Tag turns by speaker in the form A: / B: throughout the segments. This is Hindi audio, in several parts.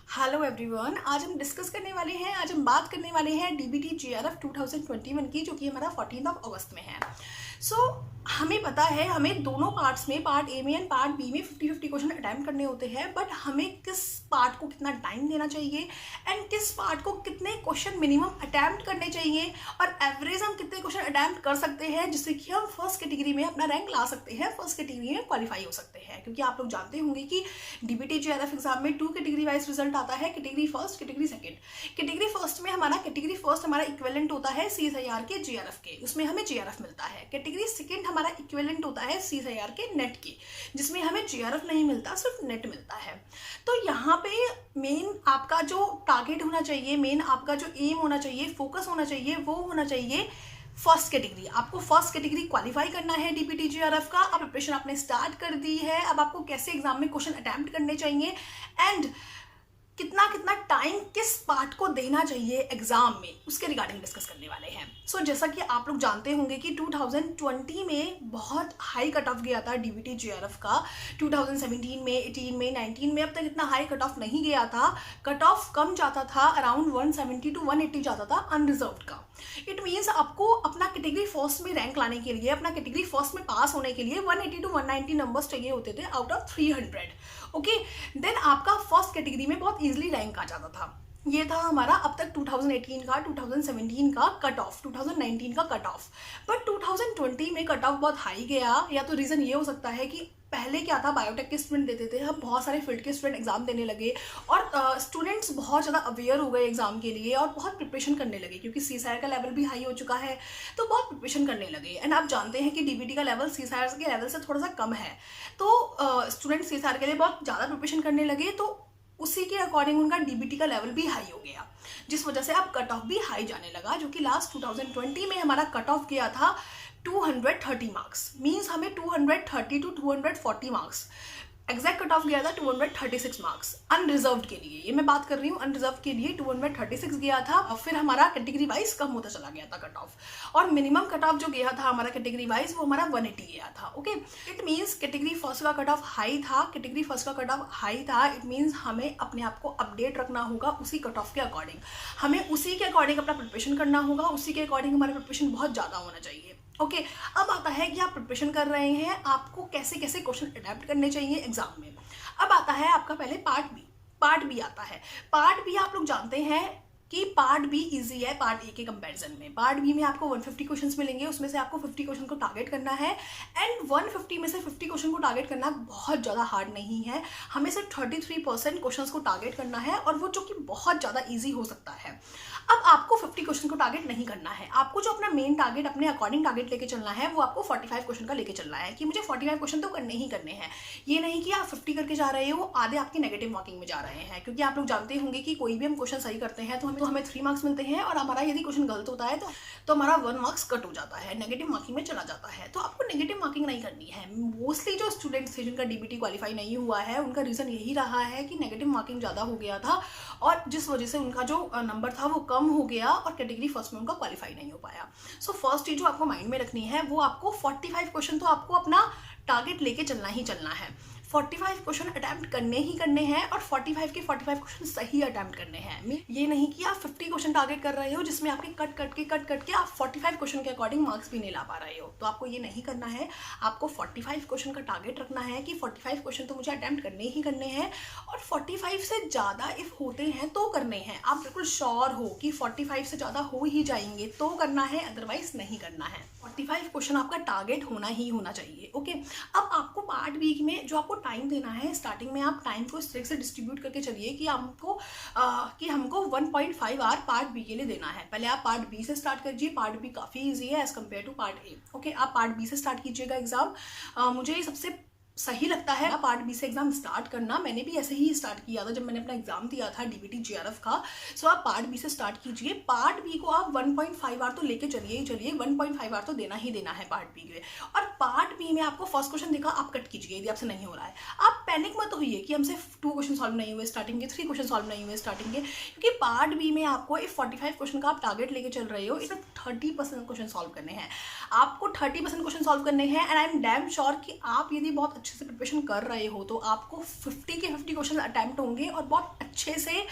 A: हेलो एवरीवन, आज हम डिस्कस करने वाले हैं, आज हम बात करने वाले हैं डीबीटी जीआरएफ 2021 की, जो कि हमारा 14 अगस्त में है। हमें पता है हमें दोनों पार्ट्स में, पार्ट ए में एंड पार्ट बी में 50-50 क्वेश्चन अटैम्प्ट करने होते हैं, बट हमें किस पार्ट को कितना टाइम देना चाहिए एंड किस पार्ट को कितने क्वेश्चन मिनिमम अटैम्प्ट करने चाहिए और एवरेज हम कितने क्वेश्चन अटैम्प्ट कर सकते हैं जिससे कि हम फर्स्ट कैटेगरी में अपना रैंक ला सकते हैं, फर्स्ट कैटेगरी में क्वालिफाई हो सकते हैं। क्योंकि आप लोग जानते होंगे कि डीबीटी जीआरएफ एग्जाम में 2 कैटेगरी वाइज रिजल्ट आता है, category first, category second. Category first में कैटेगरी फर्स्ट हमारा इक्विवेलेंट होता है सीएसआईआर के जीआरएफ के, उसमें हमें जीआरएफ मिलता है। कैटेगरी सेकंड हमारा इक्विवेलेंट होता है सीएसआईआर के नेट के, जिसमें हमें जीआरएफ नहीं मिलता, सिर्फ नेट मिलता है। तो यहाँ पे मेन आपका जो टारगेट होना चाहिए, मेन आपका जो एम होना चाहिए, फोकस होना चाहिए, वो होना चाहिए फर्स्ट कैटेगरी। आपको फर्स्ट कैटेगरी क्वालिफाई करना है डीबीटी जीआरएफ का। अब प्रिपरेशन आपने स्टार्ट कर दी है, अब आपको कैसे एग्जाम में क्वेश्चन अटेम्प्ट करने चाहिए एंड कितना कितना टाइम किस पार्ट को देना चाहिए एग्जाम में, उसके रिगार्डिंग डिस्कस करने वाले हैं। जैसा कि आप लोग जानते होंगे कि 2020 में बहुत हाई कट ऑफ गया था डीबीटी जीआरएफ का। 2017 में, 18 में, 19 में अब तक इतना हाई कट ऑफ नहीं गया था। कट ऑफ कम जाता था, अराउंड 170 to 180 जाता था अनरिजर्व्ड का। इट मीन्स आपको अपना कैटेगरी फर्स्ट में रैंक लाने के लिए, अपना कैटेगरी फर्स्ट में पास होने के लिए 180 to 190 नंबर्स चाहिए होते थे आउट ऑफ 300। ओके, देन आपका फर्स्ट कैटेगरी में बहुत इजीली रैंक आ जाता था। ये था हमारा अब तक 2018 का, 2017 का कट ऑफ, 2019 का कट ऑफ। बट 2020 में कट ऑफ बहुत हाई गया। या तो रीज़न ये हो सकता है कि पहले क्या था, बायोटेक के स्टूडेंट देते थे, अब बहुत सारे फील्ड के स्टूडेंट एग्जाम देने लगे और स्टूडेंट्स बहुत ज़्यादा अवेयर हो गए एग्जाम के लिए और बहुत प्रिपरेशन करने लगे, क्योंकि सीएसआईआर का लेवल भी हाई हो चुका है, तो बहुत प्रिपरेशन करने लगे। एंड आप जानते हैं कि डीबीटी का लेवल सीएसआईआर के लेवल से थोड़ा सा कम है, तो स्टूडेंट सीएसआईआर के लिए बहुत ज़्यादा प्रिपरेशन करने लगे, तो उसी के अकॉर्डिंग उनका डीबीटी का लेवल भी हाई हो गया, जिस वजह से अब कट ऑफ भी हाई जाने लगा। जो कि लास्ट 2020 में हमारा कट ऑफ गया था 230 मार्क्स, मीन्स हमें 230 to 240 marks exact cut off गया था, 236 मार्क्स अनरिजर्व्ड के लिए। ये मैं बात कर रही हूँ अनरिजर्व के लिए 236 गया था। और फिर हमारा कैटेगरी वाइज कम होता चला गया था कट ऑफ, और मिनिमम कट ऑफ जो गया था हमारा कैटेगरी वाइज वो हमारा 180 गया था। Okay, it means category first का कट ऑफ हाई था, कैटेगरी फर्स्ट का कट ऑफ हाई था। इट मीन्स हमें अपने आप को अपडेट रखना होगा उसी कट ऑफ के अकॉर्डिंग, हमें उसी के अकॉर्डिंग अपना प्रिपरेशन करना होगा, उसी के अकॉर्डिंग हमारा प्रिपरेशन बहुत ज़्यादा होना चाहिए। ओके, अब आता है कि आप प्रिपरेशन कर रहे हैं, आपको कैसे कैसे क्वेश्चन अटेम्प्ट करने चाहिए एग्जाम में। अब आता है आपका पहले पार्ट बी आता है। पार्ट बी आप लोग जानते हैं कि पार्ट बी इजी है पार्ट ए के कंपैरिजन में। पार्ट बी में आपको 150 क्वेश्चंस मिलेंगे, उसमें से आपको 50 क्वेश्चन को टारगेट करना है एंड 150 में से 50 क्वेश्चन को टारगेट करना बहुत ज़्यादा हार्ड नहीं है। हमें सिर्फ 33% क्वेश्चंस को टारगेट करना है, और वो जो कि बहुत ज़्यादा ईजी हो सकता है। अब आपको 50 क्वेश्चन को टारगेट नहीं करना है, आपको जो अपना मेन टारगेट, अपने अकॉर्डिंग टारगेट लेके चलना है, वो आपको 45 क्वेश्चन का लेके चलना है कि मुझे 45 क्वेश्चन तो करने ही करने हैं। ये नहीं कि आप 50 करके जा रहे हो, आधे आपके नेगेटिव मार्किंग में जा रहे हैं। क्योंकि आप लोग जानते होंगे कि कोई भी हम क्वेश्चन सही करते हैं तो हमें 3 मार्क्स मिलते हैं, और हमारा यदि क्वेश्चन गलत होता है तो हमारा 1 मार्क्स कट हो जाता है, नेगेटिव मार्किंग में चला जाता है। तो आपको नेगेटिव मार्किंग नहीं करनी है। मोस्टली जो स्टूडेंट्स थे जिनका डीबीटी क्वालिफाई नहीं हुआ है, उनका रीज़न यही रहा है कि नेगेटिव मार्किंग ज़्यादा हो गया था, और जिस वजह से उनका जो नंबर था वो कम हो गया और कैटेगरी फर्स्ट में उनका क्वालिफाई नहीं हो पाया। फर्स्ट चीज जो आपको माइंड में रखनी है, वो आपको 45 क्वेश्चन तो आपको अपना टारगेट लेके चलना ही चलना है। 45 क्वेश्चन अटैम्प्ट करने ही करने हैं, और 45 के 45 क्वेश्चन सही अटैम्प्ट करने हैं। ये नहीं कि आप 50 क्वेश्चन टारगेट कर रहे हो जिसमें आपके कट कट के आप 45 क्वेश्चन के अकॉर्डिंग मार्क्स भी नहीं ला पा रहे हो। तो आपको ये नहीं करना है, आपको 45 क्वेश्चन का टारगेट रखना है कि 45 क्वेश्चन तो मुझे अटैम्प्ट करने ही करने हैं, और 45 से ज़्यादा इफ होते हैं तो करने हैं। आप बिल्कुल श्योर हो कि 45 से ज़्यादा हो ही जाएंगे तो करना है, अदरवाइज नहीं करना है। 45 क्वेश्चन आपका टारगेट होना ही होना चाहिए। ओके, अब आपको पार्ट वीक में जो आपको टाइम देना है, स्टार्टिंग में आप टाइम को इस तरीके से डिस्ट्रीब्यूट करके चलिए कि हमको 1.5 आवर पार्ट बी के लिए देना है। पहले आप पार्ट बी से स्टार्ट कीजिए, पार्ट बी काफ़ी इजी है as compare to part A. Okay, आप पार्ट बी से स्टार्ट कीजिएगा एग्जाम। मुझे सबसे सही लगता है पार्ट बी से एग्जाम स्टार्ट करना। मैंने भी ऐसे ही स्टार्ट किया था जब मैंने अपना एग्जाम दिया था डीबीटी जीआरएफ का। आप पार्ट बी से स्टार्ट कीजिए। पार्ट बी को आप 1.5 आवर तो लेके चलिए ही चलिए, 1.5 आवर तो देना ही देना है पार्ट बी के। और पार्ट बी में आपको फर्स्ट क्वेश्चन देखा, आप कट कीजिए यदि आपसे नहीं हो रहा है। आप पैनिक मत होइए कि हमसे 2 क्वेश्चन सॉल्व नहीं हुए स्टार्टिंग के, 3 क्वेश्चन सॉल्व नहीं हुए स्टार्टिंग के, क्योंकि पार्ट बी में आपको इफ 45 क्वेश्चन का आप टारगेट लेके चल रहे हो, सिर्फ 30% क्वेश्चन सॉल्व करने हैं। आपको 30% क्वेश्चन सॉल्व करने हैं, and I am damn sure कि आप यदि बहुत अच्छे से प्रिपरेशन कर रहे हो तो आपको 50 के 50 क्वेश्चन अटैम्प्ट होंगे और बहुत अच्छे से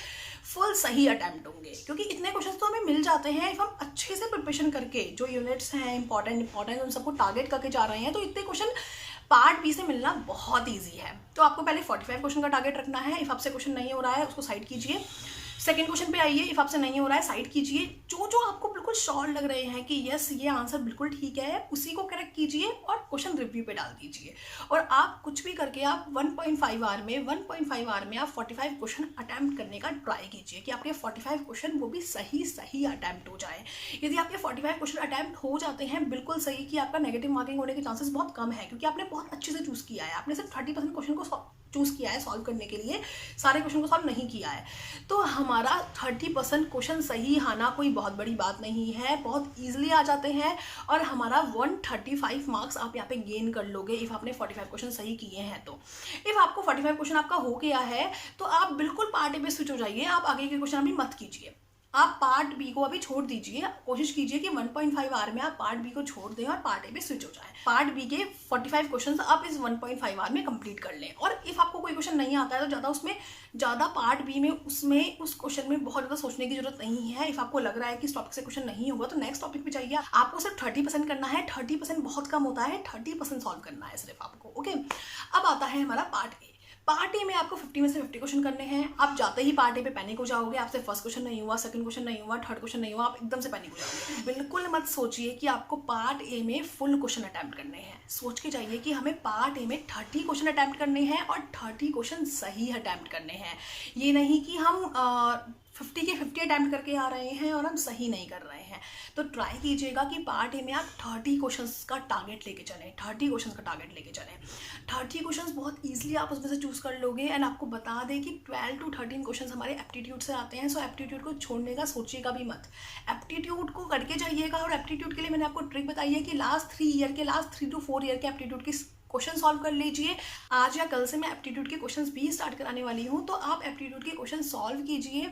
A: फुल सही अटैम्प्ट होंगे, क्योंकि इतने क्वेश्चन तो हमें मिल जाते हैं इफ हम अच्छे से प्रिपरेशन करके जो यूनिट्स हैं इंपॉर्टेंट उन सबको टारगेट करके जा रहे हैं। तो इतने क्वेश्चन पार्ट बी से मिलना बहुत ईजी है। तो आपको पहले 45 क्वेश्चन का टारगेट रखना है। इफ आपसे क्वेश्चन नहीं हो रहा है उसको साइड कीजिए। सेकंड क्वेश्चन पे आइए, इफ आपसे नहीं हो रहा है साइड कीजिए। जो जो आपको बिल्कुल श्योर लग रहे हैं कि यस ये आंसर बिल्कुल ठीक है, उसी को करेक्ट कीजिए और क्वेश्चन रिव्यू पे डाल दीजिए। और आप कुछ भी करके आप 1.5 आवर में आप 45 क्वेश्चन अटैम्प्ट करने का ट्राई कीजिए कि आपके 45 क्वेश्चन वो भी सही अटैम्प्ट हो जाए। यदि आपके 45 क्वेश्चन अटैम्प्ट हो जाते हैं बिल्कुल सही, कि आपका नेगेटिव मार्किंग होने के चांसेस बहुत कम है, क्योंकि आपने बहुत अच्छे से चूज़ किया है। आपने सिर्फ 30% क्वेश्चन को चूज़ किया है सॉल्व करने के लिए, सारे क्वेश्चन को सॉल्व नहीं किया है। तो हमारा 30% क्वेश्चन सही आना कोई बहुत बड़ी बात नहीं है, बहुत ईजिली आ जाते हैं। और हमारा 135 मार्क्स आप यहाँ पे गेन कर लोगे इफ़ आपने 45 क्वेश्चन सही किए हैं। तो इफ़ आपको 45 क्वेश्चन आपका हो गया है तो आप बिल्कुल पार्ट ए पे स्विच हो जाइए। आप आगे के क्वेश्चन अभी मत कीजिए, आप पार्ट बी को अभी छोड़ दीजिए। कोशिश कीजिए कि 1.5 आवर में आप पार्ट बी को छोड़ दें और पार्ट ए पे स्विच हो जाए। पार्ट बी के 45 क्वेश्चंस आप इस 1.5 आवर में कंप्लीट कर लें। और इफ़ आपको कोई क्वेश्चन नहीं आता है तो ज़्यादा पार्ट बी में उस क्वेश्चन में बहुत ज़्यादा सोचने की जरूरत नहीं है। इफ़ आपको लग रहा है कि इस टॉपिक से क्वेश्चन नहीं होगा तो नेक्स्ट टॉपिक पे जाइए। आपको सिर्फ 30% करना है। 30% बहुत कम होता है, 30% सॉल्व करना है सिर्फ आपको। ओके, अब आता है हमारा पार्ट ए। पार्ट ए में आपको 50 में से 50 क्वेश्चन करने हैं। आप जाते ही पार्ट ए पे पैनिक हो जाओगे। आपसे फर्स्ट क्वेश्चन नहीं हुआ, सेकंड क्वेश्चन नहीं हुआ, थर्ड क्वेश्चन नहीं हुआ, आप एकदम से पैनिक हो जाओगे। बिल्कुल मत सोचिए कि आपको पार्ट ए में फुल क्वेश्चन अटैम्प्ट करने हैं। सोच के जाइए कि हमें पार्ट ए में 30 क्वेश्चन अटैम्प्ट करने हैं और 30 क्वेश्चन सही अटैम्प्ट करने हैं। ये नहीं कि हम 50 के 50 अटैम्प्ट करके आ रहे हैं और हम सही नहीं कर रहे हैं। तो ट्राई कीजिएगा कि पार्ट ए में आप 30 क्वेश्चंस का टारगेट लेके चलें। 30 क्वेश्चंस का टारगेट लेके चलें। 30 क्वेश्चंस बहुत ईजिली आप उसमें से चूज़ कर लोगे। एंड आपको बता दें कि 12 to 13 क्वेश्चंस हमारे एप्टीट्यूड से आते हैं। सो एप्टीट्यूड को छोड़ने का सोचिएगा भी मत, एप्टीट्यूड को करके जाइएगा। और एप्टीट्यूड के लिए मैंने आपको ट्रिक बताई है कि लास्ट 3 to 4 ईयर के एप्टीट्यूड की क्वेश्चन सॉल्व कर लीजिए। आज या कल से मैं एप्टीट्यूड के क्वेश्चंस भी स्टार्ट कराने वाली हूँ, तो आप एप्टीट्यूड के क्वेश्चन सॉल्व कीजिए।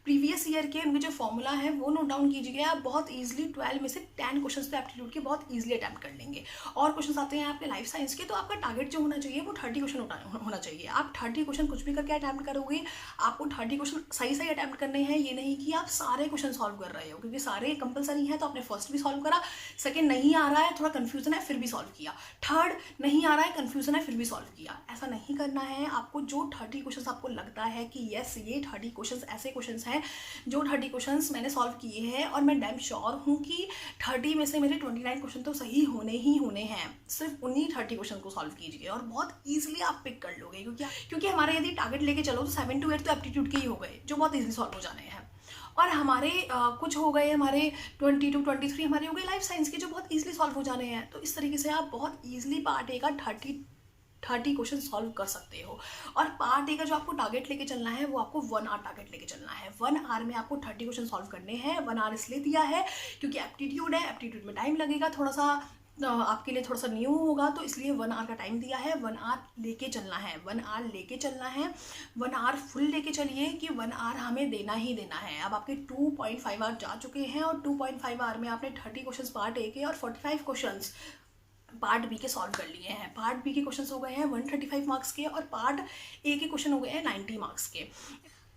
A: प्रीवियस ईयर के उनके जो फॉर्मूला है वो नोट डाउन कीजिए। आप बहुत इजीली 12 में से 10 क्वेश्चंस तो एप्टीट्यूड के बहुत इजीली अटैम्प्ट कर लेंगे। और क्वेश्चंस आते हैं आपके लाइफ साइंस के, तो आपका टारगेट जो होना चाहिए वो 30 क्वेश्चन होना चाहिए। आप 30 क्वेश्चन कुछ भी करके अटैम्प्ट करोगे, आपको 30 क्वेश्चन सही अटैम्प्ट करने हैं। ये नहीं कि आप सारे क्वेश्चन सॉल्व कर रहे हो, क्योंकि सारे कंपलसरी है। तो आपने फर्स्ट भी सॉल्व करा, सेकेंड नहीं आ रहा है, थोड़ा कन्फ्यूजन है, फिर भी सॉल्व किया, थर्ड नहीं आ रहा है, कन्फ्यूजन है, फिर भी सॉल्व किया। ऐसा नहीं करना है। आपको जो 30 क्वेश्चंस आपको लगता है कि यस ये 30 क्वेश्चंस ऐसे क्वेश्चंस हैं जो 30 क्वेश्चंस मैंने सॉल्व किए हैं और मैं डैम श्योर हूँ कि 30 में से मेरे 29 क्वेश्चन तो सही होने ही होने हैं, सिर्फ उन्हीं 30 क्वेश्चन को सॉल्व कीजिए और बहुत ईजिली आप पिक कर लोगे। क्योंकि हमारे यदि टारगेट लेके चलो तो 7 to 8 तो एप्टीट्यूड के ही हो गए जो बहुत ईजिली सॉल्व हो जाने हैं। और हमारे कुछ हो गए, हमारे 20 to 23 हमारे हो गए लाइफ साइंस के जो बहुत ईजिली सॉल्व हो जाने हैं। तो इस तरीके से आप बहुत ईजिली पार्ट ए का 30 क्वेश्चन सॉल्व कर सकते हो। और पार्ट ए का जो आपको टारगेट लेके चलना है वो आपको 1 आवर टारगेट लेके चलना है। 1 आवर में आपको 30 क्वेश्चन सॉल्व करने हैं। 1 आवर इसलिए दिया है क्योंकि एप्टीट्यूड है, एप्टीट्यूड में टाइम लगेगा, थोड़ा सा आपके लिए थोड़ा सा न्यू होगा, तो इसलिए 1 आवर का टाइम दिया है। 1 आवर लेके चलना है, 1 आवर लेके चलना है। 1 आवर फुल लेके चलिए कि 1 आवर हमें देना ही देना है। अब आपके 2.5 आवर जा चुके हैं और 2.5 आवर में आपने 30 क्वेश्चन पार्ट ए के और 45 क्वेश्चन पार्ट बी के सॉल्व कर लिए हैं। पार्ट बी के क्वेश्चंस हो गए हैं 135 मार्क्स के और पार्ट ए के क्वेश्चन हो गए हैं 90 मार्क्स के।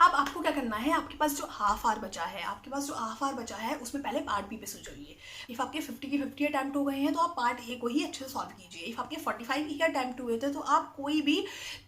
A: अब आपको क्या करना है, आपके पास जो हाफ आवर बचा है उसमें पहले पार्ट बी पे स्विच होइए। इफ़ आपके 50 के 50 अटैम्प्ट हो गए हैं तो आप पार्ट ए को ही अच्छे से सॉल्व कीजिए। इफ़ आपके 45 के अटैम्प्ट हुए थे तो आप कोई भी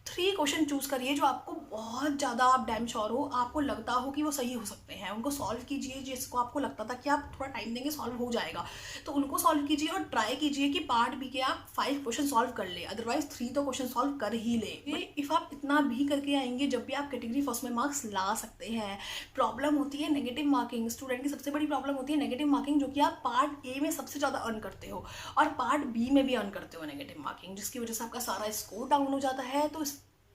A: 3 क्वेश्चन चूज़ करिए जो आपको बहुत ज़्यादा आप डैम श्योर हो, आपको लगता हो कि वो सही हो सकते हैं, उनको सॉल्व कीजिए। जिसको आपको लगता था कि आप थोड़ा टाइम देंगे सॉल्व हो जाएगा, तो उनको सॉल्व कीजिए और ट्राई कीजिए कि पार्ट बी के आप 5 क्वेश्चन सॉल्व कर ले, अदरवाइज 3 तो क्वेश्चन सॉल्व कर ही ले। इफ़ आप इतना भी करके आएंगे जब भी आप कैटेगरी फर्स्ट में मार्क्स ला सकते हैं। प्रॉब्लम होती है नेगेटिव मार्किंग, स्टूडेंट की सबसे बड़ी प्रॉब्लम होती है नेगेटिव मार्किंग, जो कि आप पार्ट ए में सबसे ज़्यादा अर्न करते हो और पार्ट बी में भी अर्न करते हो नेगेटिव मार्किंग, जिसकी वजह से आपका सारा स्कोर डाउन हो जाता है। तो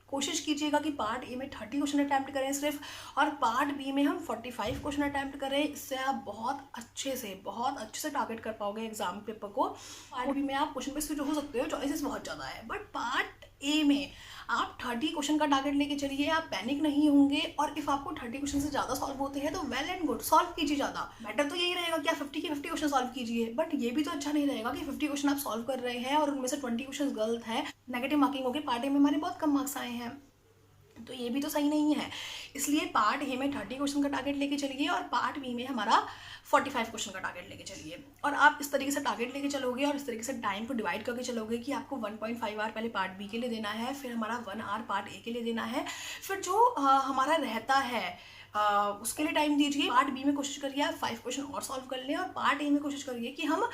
A: कोशिश कीजिएगा कि पार्ट ए में 30 क्वेश्चन अटैम्प्ट करें सिर्फ, और पार्ट बी में हम 45 क्वेश्चन अटैम्प्ट करें। इससे आप बहुत अच्छे से टारगेट कर पाओगे एग्जाम पेपर को। पार्ट बी में आप क्वेश्चन पे स्विच हो सकते हो, चॉइसेस बहुत ज़्यादा है, बट पार्ट ए में आप 30 क्वेश्चन का टारगेट लेके चलिए, आप पैनिक नहीं होंगे। और इफ़ आपको 30 क्वेश्चन से ज़्यादा सॉल्व होते हैं तो वेल एंड गुड, सॉल्व कीजिए ज़्यादा। बेटर तो यही रहेगा कि आप 50 के 50 क्वेश्चन सॉल्व कीजिए, बट ये भी तो अच्छा नहीं रहेगा कि 50 क्वेश्चन आप सॉल्व कर रहे हैं और उनमें से 20 क्वेश्चन गलत है, नेगेटिव मार्किंग होगी। पार्ट ए में हमारे बहुत कम मार्क्स आए हैं, तो ये भी तो सही नहीं है। इसलिए पार्ट ए में 30 क्वेश्चन का टारगेट लेके चलिए और पार्ट बी में हमारा 45 क्वेश्चन का टारगेट लेके चलिए। और आप इस तरीके से टारगेट लेके चलोगे और इस तरीके से टाइम को डिवाइड करके चलोगे कि आपको 1.5 आवर पहले पार्ट बी के लिए देना है, फिर हमारा 1 आवर पार्ट ए के लिए देना है, फिर जो हमारा रहता है उसके लिए टाइम दीजिए। पार्ट बी में कोशिश करिए आप 5 क्वेश्चन और सॉल्व कर लें और पार्ट ए में कोशिश करिए कि हम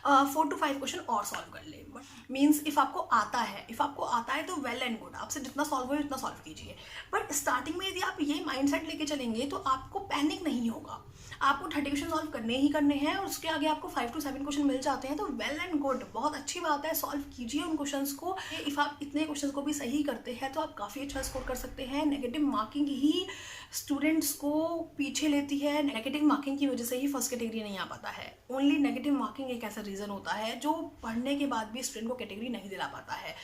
A: 4 to 5 क्वेश्चन और सॉल्व कर लें। मीन्स इफ़ आपको आता है तो वेल एंड गुड, आपसे जितना सॉल्व हो उतना सॉल्व कीजिए। बट स्टार्टिंग में यदि आप ये माइंडसेट लेके चलेंगे तो आपको पैनिक नहीं होगा। आपको 30 क्वेश्चन सॉल्व करने ही करने हैं और उसके आगे आपको 5 to 7 क्वेश्चन मिल जाते हैं तो वेल एंड गुड, बहुत अच्छी बात है। सॉल्व कीजिए उन क्वेश्चंस को। इफ़ आप इतने क्वेश्चंस को भी सही करते हैं तो आप काफ़ी अच्छा स्कोर कर सकते हैं। नेगेटिव मार्किंग ही स्टूडेंट्स को पीछे लेती है, नेगेटिव मार्किंग की वजह से ही फर्स्ट कैटेगरी नहीं आ पाता है। ओनली नेगेटिव मार्किंग एक ऐसा रीज़न होता है जो पढ़ने के बाद भी स्टूडेंट को कैटेगरी नहीं दिला पाता है,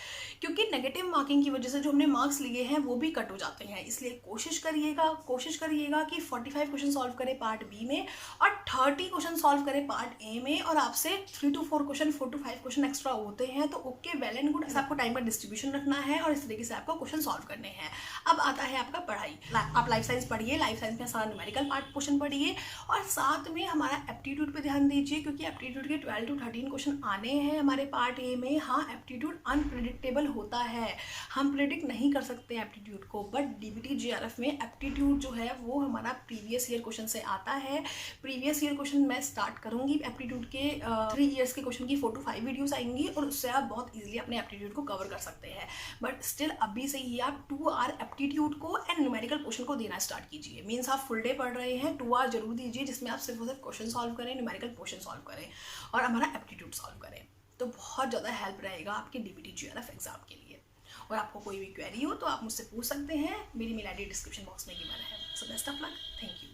A: क्योंकि नेगेटिव मार्किंग की वजह से जो हमने मार्क्स लिए हैं वो भी कट हो जाते हैं। इसलिए कोशिश करिएगा कि 45 क्वेश्चन सॉल्व करें पार्ट बी में और 30 क्वेश्चन सॉल्व करें पार्ट ए में। और आपसे 3 to 4 question 4 to 5 question extra होते हैं तो ओके, वेल एंड गुड। आपको टाइम का डिस्ट्रीब्यूशन रखना है और इस तरीके से आपको क्वेश्चन सॉल्व करने हैं। अब आता है आपका पढ़ाई। आप लाइफ साइंस पढ़िए, लाइफ साइंस में सारा न्यूमेरिकल पार्ट पोर्शन पढ़िए और साथ में हमारा एप्टीट्यूड पे ध्यान दीजिए, क्योंकि एप्टीट्यूड के 12 to 13 क्वेश्चन आने हैं हमारे पार्ट ए में। हाँ, एप्टीट्यूड अनप्रिडिक्टेबल होता है, हम प्रिडिक्ट नहीं कर सकते एप्टीट्यूड को, बट डीबीटी जीआरएफ में एप्टीट्यूड जो है वो हमारा प्रीवियस ईयर क्वेश्चन से आता है। प्रीवियस ईयर क्वेश्चन मैं स्टार्ट करूंगी एप्टीट्यूड के 3 ईयर्स के क्वेश्चन की 4 to 5 वीडियोस आएंगी और उससे आप बहुत इजीली अपने एप्टीट्यूड को कवर कर सकते हैं। बट स्टिल अभी से ही आप 2 आवर एप्टीट्यूड को एंड न्यूमेरिकल पोर्शन को देना स्टार्ट कीजिए। मीन्स आप फुल डे पढ़ रहे हैं, 2 आवर जरूर दीजिए जिसमें आप सिर्फ और सिर्फ क्वेश्चन सॉल्व करें, न्यूमेरिकल पोर्शन सॉल्व करें और हमारा एप्टीट्यूड सॉल्व करें, तो बहुत ज़्यादा हेल्प रहेगा आपके डीबीटी जीआरएफ एग्जाम के लिए। और आपको कोई भी क्वेरी हो तो आप मुझसे पूछ सकते हैं, मेरी मेल आईडी डिस्क्रिप्शन बॉक्स में गिवन है। So best of luck, thank you.